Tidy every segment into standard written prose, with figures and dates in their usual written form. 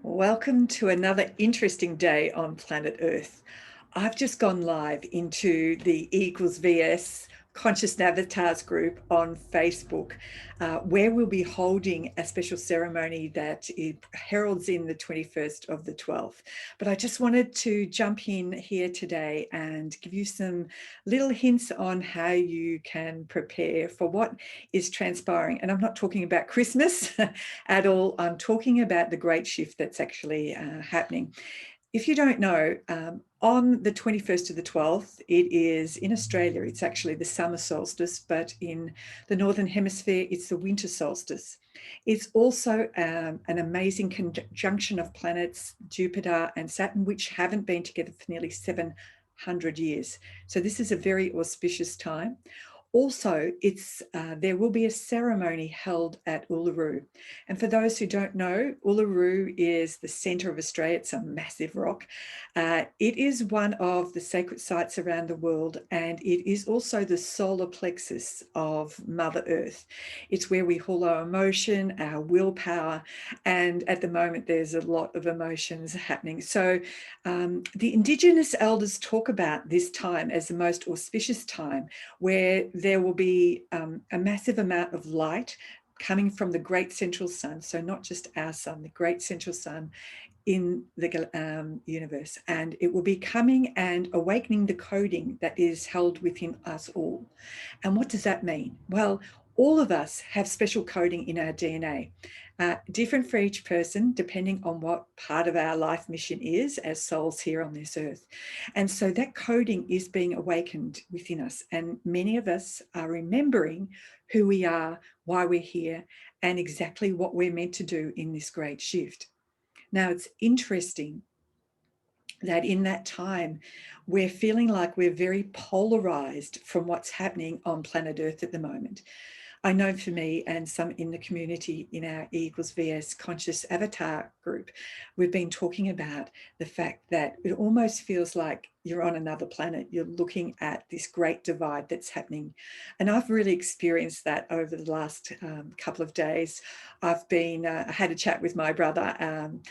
Welcome to another interesting day on planet Earth. I've just gone live into the E equals VS Conscious Avatars group on Facebook, where we'll be holding a special ceremony that it heralds in the 21st of the 12th. But I just wanted to jump in here today and give you some little hints on how you can prepare for what is transpiring. And I'm not talking about Christmas at all. I'm talking about the great shift that's actually happening. If you don't know, on the 21st to the 12th, it is in Australia, it's actually the summer solstice, but in the Northern Hemisphere, it's the winter solstice. It's also an amazing conjunction of planets, Jupiter and Saturn, which haven't been together for nearly 700 years. So this is a very auspicious time. Also, there will be a ceremony held at Uluru. And for those who don't know, Uluru is the centre of Australia. It's a massive rock. It is one of the sacred sites around the world, and it is also the solar plexus of Mother Earth. It's where we hold our emotion, our willpower, and at the moment there's a lot of emotions happening. So the Indigenous elders talk about this time as the most auspicious time, where there will be a massive amount of light coming from the great central sun. So not just our sun, the great central sun in the universe. And it will be coming and awakening the coding that is held within us all. And what does that mean? Well, all of us have special coding in our DNA, different for each person, depending on what part of our life mission is as souls here on this earth. And so that coding is being awakened within us. And many of us are remembering who we are, why we're here, and exactly what we're meant to do in this great shift. Now, it's interesting that in that time, we're feeling like we're very polarized from what's happening on planet Earth at the moment. I know for me and some in the community in our E equals VS Conscious Avatar group, we've been talking about the fact that it almost feels like you're on another planet. You're looking at this great divide that's happening. And I've really experienced that over the last couple of days. I've had a chat with my brother and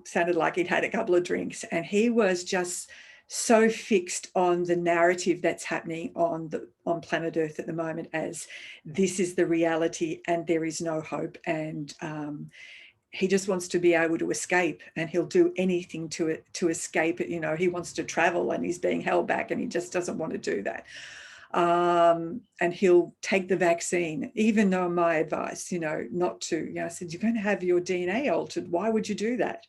sounded like he'd had a couple of drinks, and he was just so fixed on the narrative that's happening on planet Earth at the moment, as this is the reality and there is no hope, and he just wants to be able to escape, and he'll do anything to escape it. You know, he wants to travel and he's being held back and he just doesn't want to do that. And he'll take the vaccine, even though my advice, not to. I said, you're going to have your DNA altered. Why would you do that?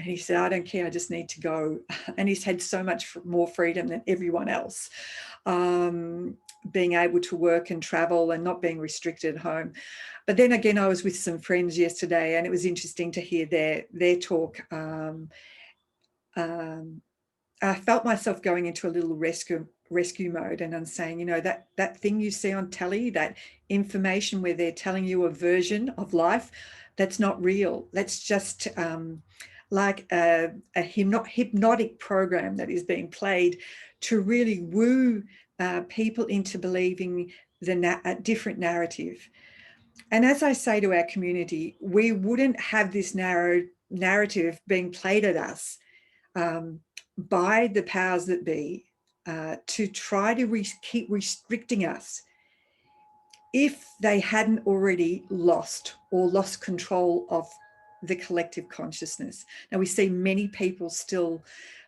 He said, I don't care, I just need to go. And he's had so much more freedom than everyone else, being able to work and travel and not being restricted at home. But then again, I was with some friends yesterday, and it was interesting to hear their talk. I felt myself going into a little rescue mode, and I'm saying, that thing you see on telly, that information where they're telling you a version of life, that's not real. That's just like a hypnotic program that is being played to really woo people into believing a different narrative. And as I say to our community, we wouldn't have this narrative being played at us by the powers that be to try to keep restricting us if they hadn't already lost control of the collective consciousness. Now, we see many people still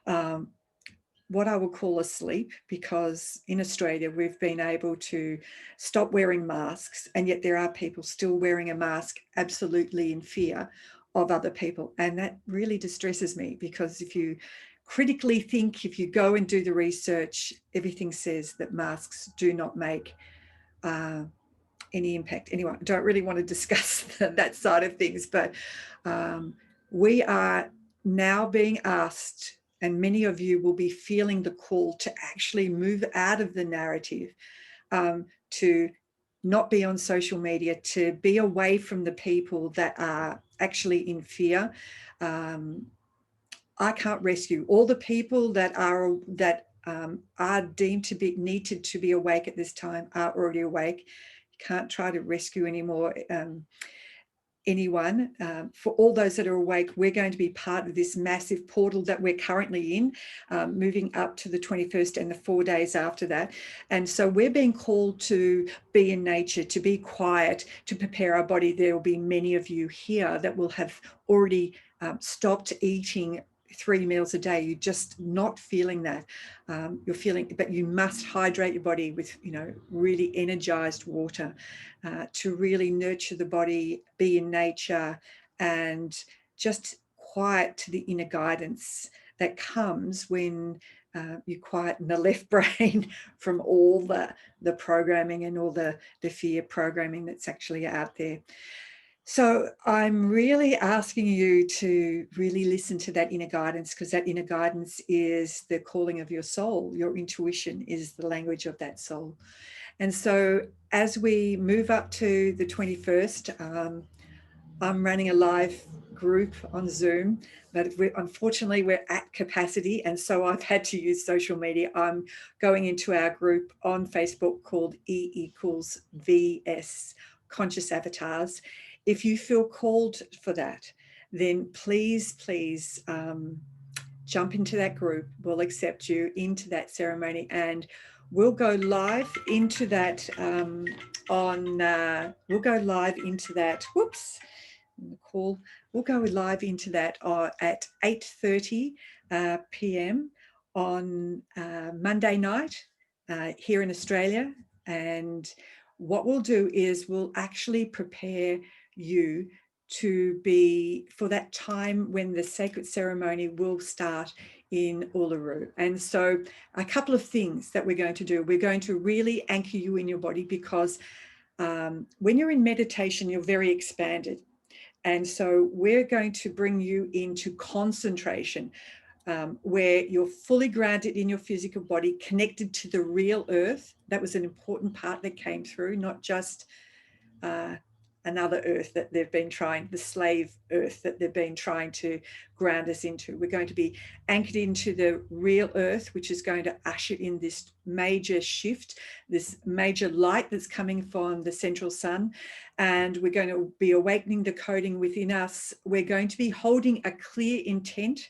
what I would call asleep, because in Australia we've been able to stop wearing masks, and yet there are people still wearing a mask absolutely in fear of other people. And that really distresses me, because if you critically think, if you go and do the research, everything says that masks do not make any impact. Anyway, I don't really want to discuss that side of things, but we are now being asked, and many of you will be feeling the call to actually move out of the narrative, to not be on social media, to be away from the people that are actually in fear. I can't rescue all the people that are deemed to be needed to be awake at this time are already awake. You can't try to rescue anymore. anyone, for all those that are awake, we're going to be part of this massive portal that we're currently in, moving up to the 21st and the 4 days after that. And so we're being called to be in nature, to be quiet, to prepare our body. There will be many of you here that will have already stopped eating 3 meals a day. You're just not feeling that. You're feeling, but you must hydrate your body with, really energized water to really nurture the body, be in nature, and just quiet to the inner guidance that comes when you quieten the left brain from all the programming and all the fear programming that's actually out there. So I'm really asking you to really listen to that inner guidance, because that inner guidance is the calling of your soul. Your intuition is the language of that soul. And so as we move up to the 21st, I'm running a live group on Zoom, but unfortunately we're at capacity, and so I've had to use social media. I'm going into our group on Facebook called E=VS Conscious Avatars. If you feel called for that, then please jump into that group. We'll accept you into that ceremony, and we'll go live into that we'll go live into that. Whoops. Call. We'll go live into that at 8:30 p.m. on Monday night here in Australia. And what we'll do is we'll actually prepare you to be for that time when the sacred ceremony will start in Uluru. And so a couple of things that we're going to do. We're going to really anchor you in your body, because when you're in meditation, you're very expanded. And so we're going to bring you into concentration, where you're fully grounded in your physical body, connected to the real earth. That was an important part that came through, not just another earth that they've been trying, the slave earth that they've been trying to ground us into. We're going to be anchored into the real earth, which is going to usher in this major shift, this major light that's coming from the central sun. And we're going to be awakening the coding within us. We're going to be holding a clear intent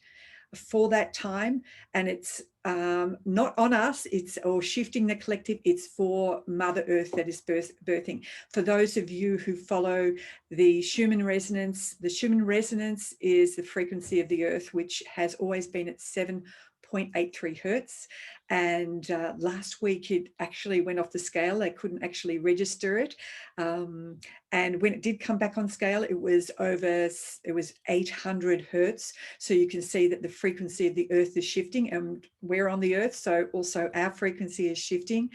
for that time, and it's not on us, or shifting the collective, it's for Mother Earth that is birthing. For those of you who follow the Schumann resonance is the frequency of the earth, which has always been at 7.83 hertz. And last week it actually went off the scale. They couldn't actually register it. And when it did come back on scale, it was 800 hertz. So you can see that the frequency of the earth is shifting, and we're on the earth, so also our frequency is shifting.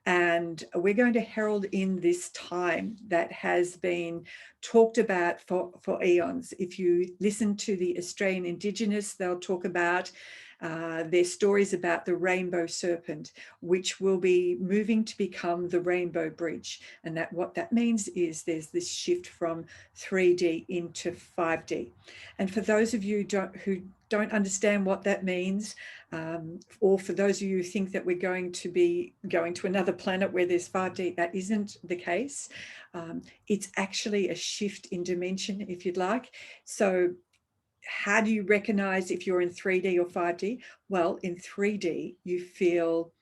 And we're going to herald in this time that has been talked about for eons. If you listen to the Australian Indigenous, they'll talk about their stories about the rainbow serpent, which will be moving to become the rainbow bridge. And that what that means is there's this shift from 3D into 5D. And for those of you who don't understand what that means, or for those of you who think that we're going to be going to another planet where there's 5D, that isn't the case. It's actually a shift in dimension, if you'd like. So how do you recognize if you're in 3D or 5D? Well, in 3D, you feel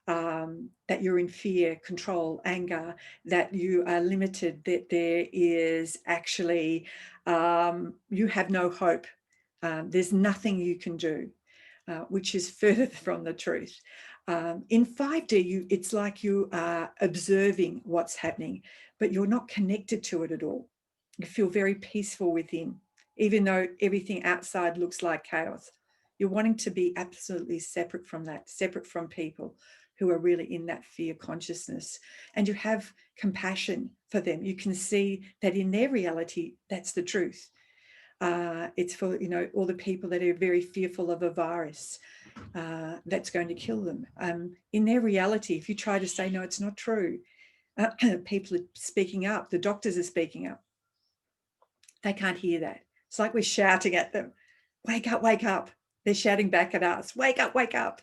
that you're in fear, control, anger, that you are limited, that there is actually, you have no hope. There's nothing you can do, which is further from the truth. In 5D, it's like you are observing what's happening, but you're not connected to it at all. You feel very peaceful within, even though everything outside looks like chaos. You're wanting to be absolutely separate from that, separate from people who are really in that fear consciousness. And you have compassion for them. You can see that in their reality, that's the truth. It's for, all the people that are very fearful of a virus that's going to kill them. In their reality, if you try to say, no, it's not true, people are speaking up. The doctors are speaking up. They can't hear that. It's like we're shouting at them, wake up, wake up. They're shouting back at us, wake up, wake up.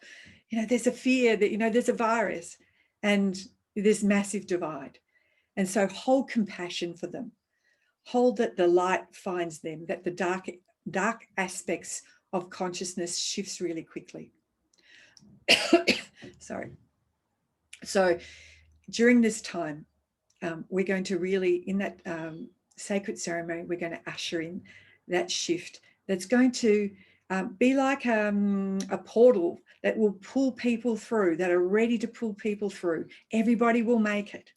There's a fear that, there's a virus, and there's massive divide. And so hold compassion for them. hold that the light finds them, that the dark aspects of consciousness shifts really quickly. Sorry. So during this time, we're going to really, in that sacred ceremony, we're going to usher in that shift that's going to be like a portal that will pull people through, that are ready to pull people through. Everybody will make it.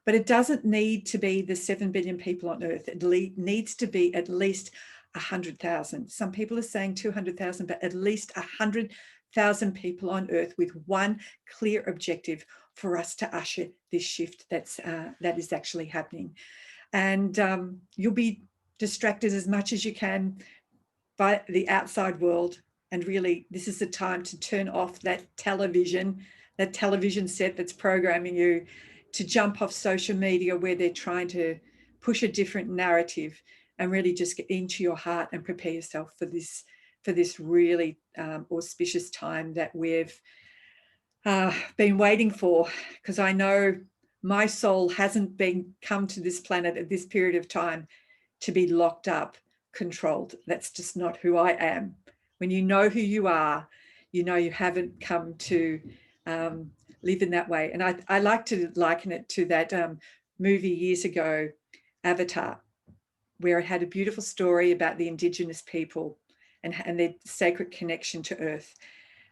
But it doesn't need to be the 7 billion people on Earth. It needs to be at least 100,000. Some people are saying 200,000, but at least 100,000 people on Earth with one clear objective for us to usher this shift that is actually happening. And you'll be distracted as much as you can by the outside world. And really, this is the time to turn off that television set that's programming you, to jump off social media where they're trying to push a different narrative, and really just get into your heart and prepare yourself for this really auspicious time that we've been waiting for. Because I know my soul hasn't come to this planet at this period of time to be locked up, controlled. That's just not who I am. When you know who you are, you know you haven't come to live in that way. And I like to liken it to that movie years ago, Avatar, where it had a beautiful story about the indigenous people and their sacred connection to Earth,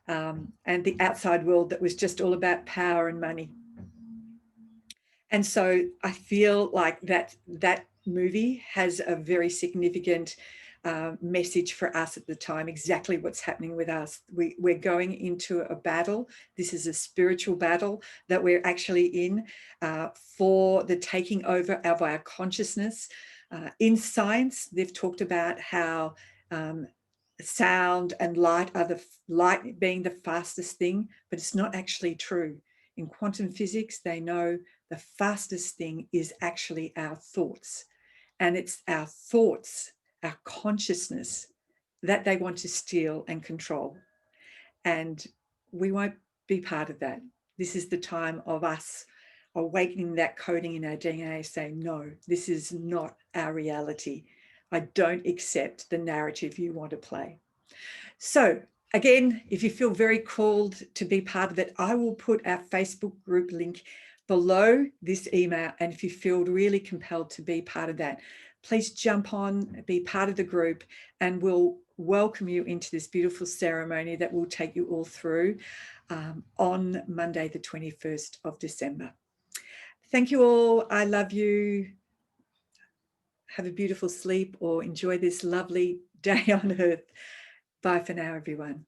and the outside world that was just all about power and money. And so I feel like that movie has a very significant message for us at the time, exactly what's happening with us. We're going into a battle. This is a spiritual battle that we're actually in for the taking over of our consciousness. In science, they've talked about how sound and light are light being the fastest thing, but it's not actually true. In quantum physics, they know the fastest thing is actually our thoughts. And it's our thoughts, our consciousness, that they want to steal and control. And we won't be part of that. This is the time of us awakening that coding in our DNA, saying, no, this is not our reality. I don't accept the narrative you want to play. So again, if you feel very called to be part of it, I will put our Facebook group link below this email. And if you feel really compelled to be part of that, please jump on, be part of the group, and we'll welcome you into this beautiful ceremony that will take you all through on Monday, the 21st of December. Thank you all. I love you. Have a beautiful sleep or enjoy this lovely day on Earth. Bye for now, everyone.